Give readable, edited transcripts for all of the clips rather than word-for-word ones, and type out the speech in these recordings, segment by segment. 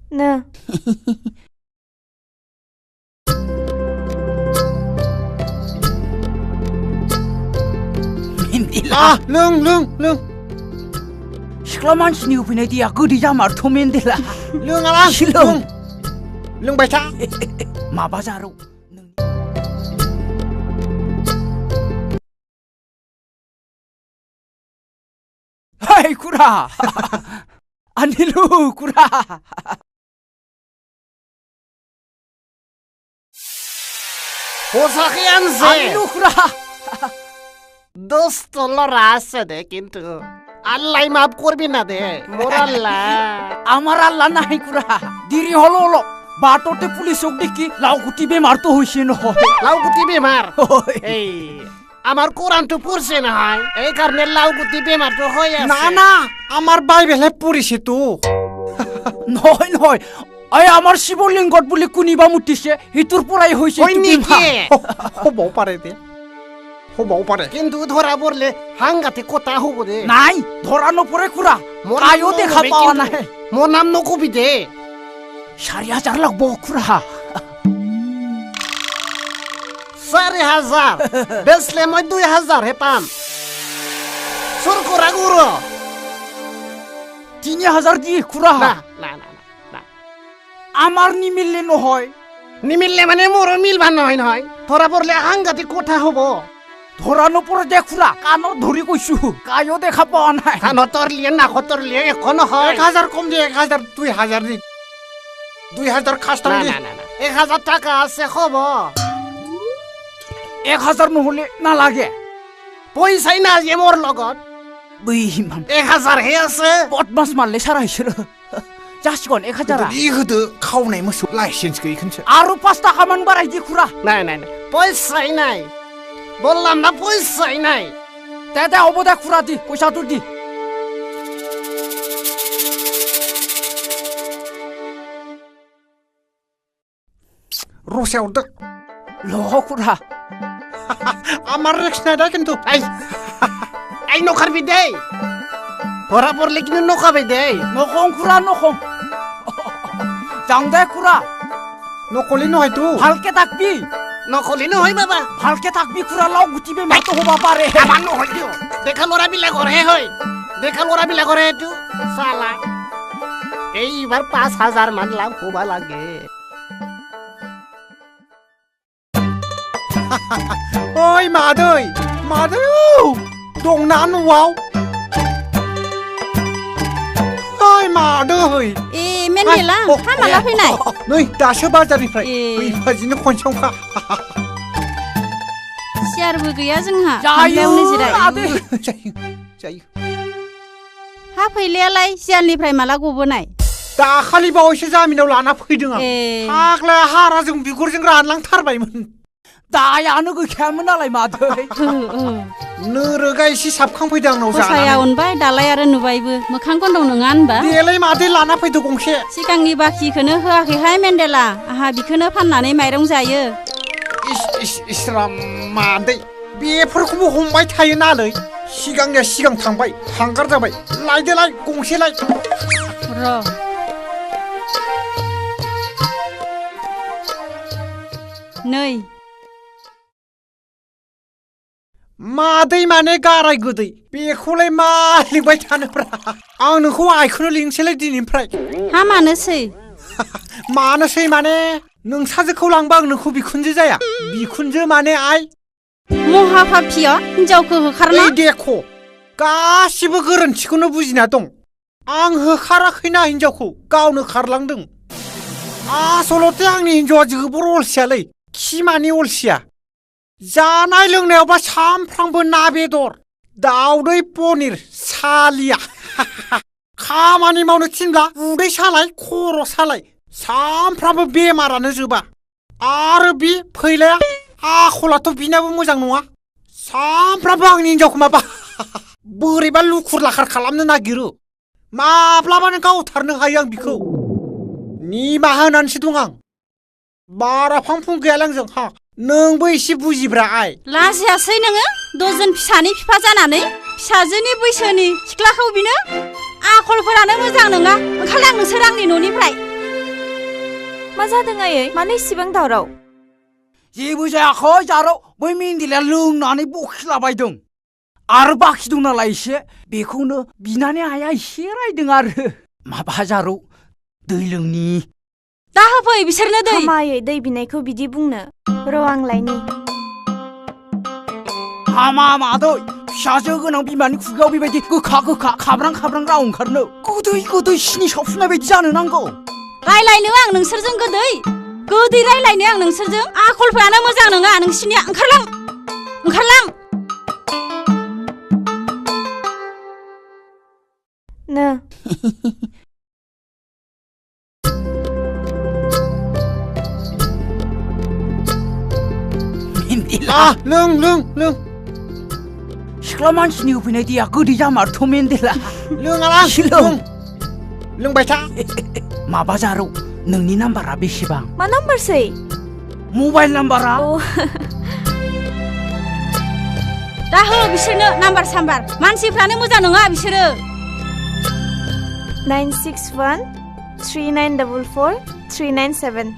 No. Mendela. Lung. Siklaman sini upinai dia gede jamar tu Mendela. Lung alang. Lung baca. Maba jaru. Hai kura. Anilu kura. Posakian se. Anilu kura. Dost lora আছে দে কিন্তু আল্লাহ মাফ করবি না দে মোর আল্লাহ আমার আল্লাহ নাই কুরা দিরি হলো হলো বাটোতে পুলিশ দেখি লাউকুটি বেমার তো হইছে ন লাউকুটি বেমার এই আমার কোরআন তো পড়ছে না হয় এই কারণে লাউকুটি বেমার তো হই আছে না না আমার বাইবেলে পড়িছে তো নয় এই আমার শিবলিঙ্গত বলি কুনিবা মুতিছে হিতুর পরাই হইছে তুই হবো পারে দে হবো পারে কিন্তু ধরা পড়লে হাঙ্গাতে কথা হবো দে নাই ধরানো পরে কুরা কায়ও দেখা পাওয়া নাই মোর নাম নকবি দে 4,000 লাগবো কুরা 4,000 বেসলে মই 2,000 হেতাম সুর করা গুরু 3,000 দি কুরা না আমার নিমিললে নহয় নিমিললে মানে মোর মিলবা নহয় ধরা পড়লে হাঙ্গাতে কথা হবো ধরানো পরে দেখুরা কানো ধরি কইছু কায়ও দেখা পাওয়া নাই কানো তরলিয়ে না খতরলিয়ে এখন হয় 1,000 কম দি 1,000 2,000 দি 2,000 খাস্তাম দি না 1,000 টাকা আছে খবো 1,000 নহলে না লাগে পয়সাই না যে মোর লগত বইমান 1,000 হে আছে বদমাস মারলে সারা হইছিল যাসগন 1,000 ইহদো খাওনাই মসু লাইসেন্স কই খনছে আরো 5 টাকা মান বাড়াই দি খুরা না পয়সাই নাই বললাম না পয়সাই নাই দাদা অবদা খুরা দি পয়সা তো দি রোসে উঠ লো খুরা আমার রিক্স নাই দা কিন্তু এই নখারবি দে ধরা পড়লে কিন্তু নখাবে দে নখং খুরা নখং জাংদা খুরা নকলি নহয় তো ভালকে থাকবি নকলি নহয় বাবা ভালকে থাকবি খুরা লাও গুটিবে মাতো হবা পারে আমার নহয় দিও দেখা লরা বিলা করে হয় দেখা লরা বিলা করে তু সালা এইবার 5,000 মান লাভ হবা লাগে ওই মাদৈ দং না ন'आव ওই মাদৈ Mendela ha माला फैनाय नै दासो बाजारनिफ्राय फैफाजिनो खनसेयावखा सियारबो गैया जोंहा जायो जायो हा फैलायालाय सियालनिफ्राय माला गबोनाय दाखालि बावैसो जामिनाव लाना फैदों आं फाग्ला हाराजों बिगुरजों रानलांथारबायमोन दायानो गैखायामोन नालाय मादै नोरोगा एसे साबखांफैदों आंनाव जानानै फसाया अनबाय दालाय आरो नुबायबो मोखां गन्थं नङा होनबा देलाय मादै लाना फैदो गंसे सिगांनि बाखिखौनो होआखैहाय मेन्देला आहा बिखौनो फाननानै माइरं जायो इस्राम मादै बेफोरखौबो हमबाय थायो नालै सिगांनिया सिगां थांबाय हांगार जाबाय लायदोलाय गंसे लाय र नै मादै माने गाराय गोदै बेखौलाय मा लिंबाय थानोब्रा आं नोंखौ आइखौनो लिंसैलाय दिनैनिफ्राय हा मानोसै माने नोंसाजोखौ लांबा आं नोंखौ बिखुनजो जाया बिखुनजो माने आइ महा पापिया हिनजावखौ होखारना देख गासिबो गोरोन्थिखौनो बुजिना दं आं होखाराखैना हिनजावखौ गावनो खारलांदों आसलते आंनि हिनजावा जोबोर अलसियालै खिमानि अलसिया जानाय लोंनायावबा सामफ्रामबो ना बेदर दाउदै पनिर सालिया खामानि मावनो थिनब्ला उदै सालाय खर' सालाय सामफ्रामबो बेमारानो जोबा आरो बे फैलाया आखलाथ' बिनाबो मोजां नङा सामफ्रामबो आंनि हिनजावखौ माबा बोरैबा लुखुर लाखार खालामनो नागिरो माब्लाबानो गावथारनो हायो आं बिखौ निमाहा होनानैसो दं आं बारा फांफुं गैयालां जोंहा नोंबो एसे बुजिब्रा आइ लाजियासै नोङो दजन फिसानि बिफा जानानै फिसाजोनि बैसोनि सिख्लाखौ बिनो आखलफोरानो मोजां नङा ओंखारलां नोंसोर आंनि न'निफ्राय मा जादों आयै मानो इसिबां दावराव जेबो जायाखै जाराव बै मेन्देलाया लोंनानै बखिलाबायदों आरो बाखि दं नालाय एसे बेखौनो बिनानै आइया एसे रायदों आरो माबा जाराव दै लोंनि दा होफै बिसोरनो दै हामा आयै दै बिनायखौ बिदि बुंनो र' आं लायनि हामा मादै फिसाजो गोनां बिमानि खुगायाव बेबायदि गोखा गोखा खाब्रां खाब्रां राव ओंखारनो गोदै गोदै सिनि सावफुनाय बायदि जानो नांगौ रायलायनो आं नोंसोरजों गोदै रायलायनो आं नोंसोरजों आखलफ्रानो मोजां नङा नोंसिनिया ओंखारलां नो मेन्देला लों सिख्ला मानसिनि होफैनाय दैया गोदै जामारथ' मेन्देला लोङालां लोंबाय था माबा जाराव नोंनि नाम्बारा बेसेबां मा नाम्बारसै मबाइल नाम्बारा दा हो बिसोरनो नाम्बार साम्बार मानसिफ्रानो मोजां नङा बिसोरो 96139443997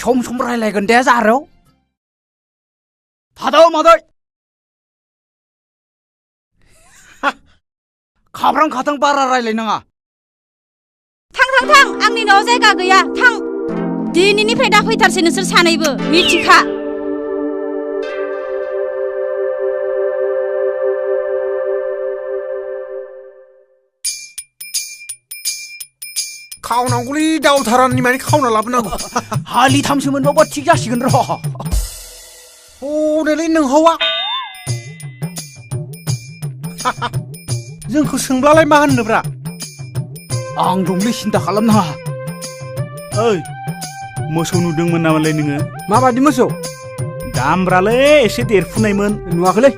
सम सम रायलायगोन दे जाराव थादौ मादै खाब्रां खाथां बारा रायलायनाङा थां आंनि न'आव जायगा गैया थां दिनैनिफ्राय दा फैथारसै नोंसोर सानैबो मिथिखा खावनांगौलै दावधारानि माने खावना लाबोनांगौ हालिथामसो मोनबावबा थिग जासिगोन र' हनोलै नोंहावा जोंखौ सोंब्लालाय मा होननोब्रा आं दंलै सिन्था खालामनाङा ओइ मोसौ नुदोंमोन नामालाय नोङो माबादि मोसौ दामब्रालै एसे देरफुनायमोन नुवाखैलै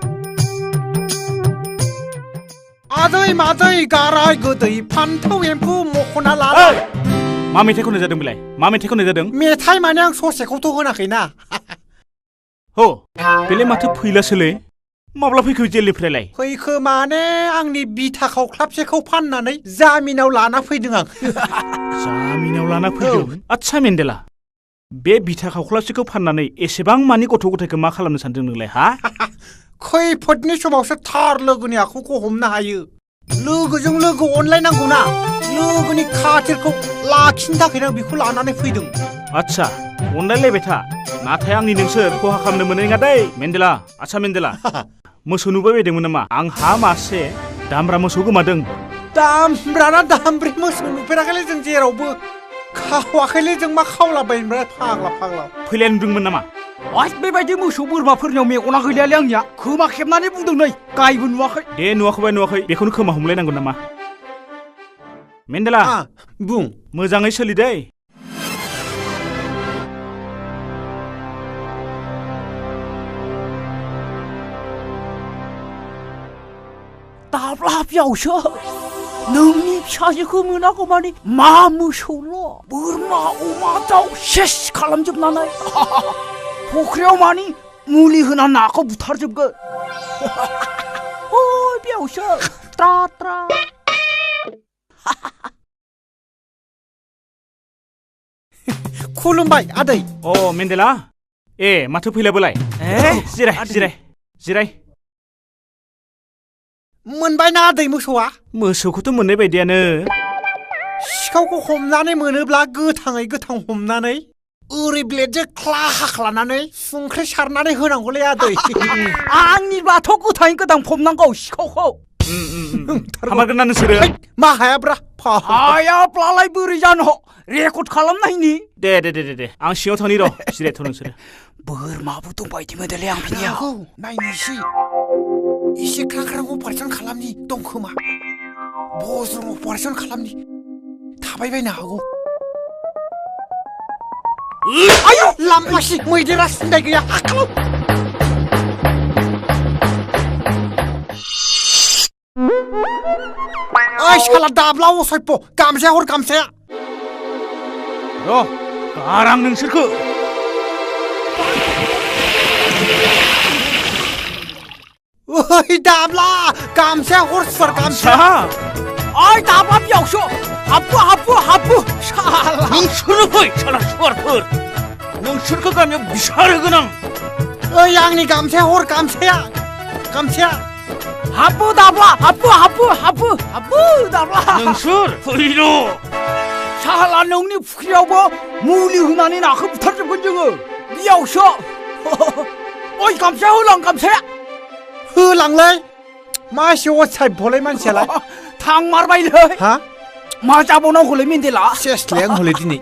आदै मादै गाराय गोदै फान्थाव एम्फौ मख'ना लाला मा मेथाइ खननाय जादों बेलाय मा मेथाइ खननाय जादों मेथाइ माने आं ससेखौथ' होनाखैना हो बेलाय माथो फैलासोलै माब्ला फैखो जेलनिफ्रायलाय फैखो माने आंनि बिथा खावख्लाबसेखौ फाननानै जामिनाव लाना फैदों आं जामिनाव लाना फैदों आच्छा मेन्देला बे बिथा खावख्लाबसेखौ फाननानै एसेबां मानि गथ' गथायखौ मा खालामनो सानदों नोंलाय हा खैफोदनि समावसो थार लोगोनि आखुखौ हमनो हायो लोगोजों लोगो अनलायनांगौना लोगोनि खाथिरखौ लाखिनो थाखायनो आं बेखौ लानानै फैदों आच्छा अनलायलायबाय था नाथाय आंनि नोंसोर खहा खालामनो मोननाय नङा दै मेन्देला आच्छा मेन्देला मोसौ नुबाय बायदोंमोन नामा आंहा मासे दामब्रा मोसौ गोमादों दामब्राना दामब्रि मोसौ नुफेराखैलै जों जेरावबो खावाखैलै जों मा खावलाबायनोब्रा फाग्ला फैलाय नुदोंमोन नामा बेबायदि मोसौ बोरमाफोरनियाव मेगना गैलालै आंनिया खोमा खेबनानै बुंदों नै गायबो नुवाखै दे नुवाखै बेखौनो खोमा हमलायनांगौ नामा मेन्देला बुं मोजाङै सोलिदै दाब्ला बियावसो नोंनि फिसाजोखौ मोनागौ मानि मा मोसौल' बोरमा अमा दाउ सेस खालामजोबनानै फख्रियाव मानि मुलि होना नाखौ बुथारजोबगोन बेयावसो ट्रा खुलुमबाय आदै अ मेन्देला ए माथो फैलाबोलाय जिराय मोनबायना आदै मोसौखौथ' मोननाय बायदियानो सिखावखौ हमनानै मोनोब्ला गोथां हमनानै ओरै ब्लेडजों ख्लानानै संख्रि सारनानै होनांगौलै आदै आंनि बाथ' गोथां फबनांगौ सिखावखौ हामारगोन ना नोंसोरो मा हायाब्रा हायाब्लालाय बोरै जानो रेकर्ड खालामनायनि दे आं सिङाव थांनि र' जिरायथ' नोंसोरो बोरमाबो दंबायदि मोनदोंलै आं बिनियाव नायनोसै एसे ख्राख्रां अपारेसन खालामनि दं खोमा बज्रं अपारेसन खालामनि थाबायबायनो हागौ आयौ लामासि मैदेरा सिन्दाय गैया ओइ साला दाब्ला असय्य गामसाया हर गामसाया र' गारां नोंसोरखौ ओइ दाब्ला गामसाया हर सुवार गामसा ओइ दाबा बेयावसो हाबबो साला नोंसोरो फै साला सुवारफोर नोंसोरखौ गामियाव बिसार होगोन आं ओइ आंनि गामसाया हर गामसाया हाबबो दाबा हाबबो दाबा नोंसोर फैल' साला नोंनि फुख्रियावबो मुलि होनानै नाखौ बुथारजोबगोन जोङो बेयावसो ओइ गामसाया होलां गामसाया होलांलै मा एसे असाइड भलाय मानसियालाय थांमारबायलै हा मा जाबावनांगौलै मेन्देला सेसलाय आं हले दिनै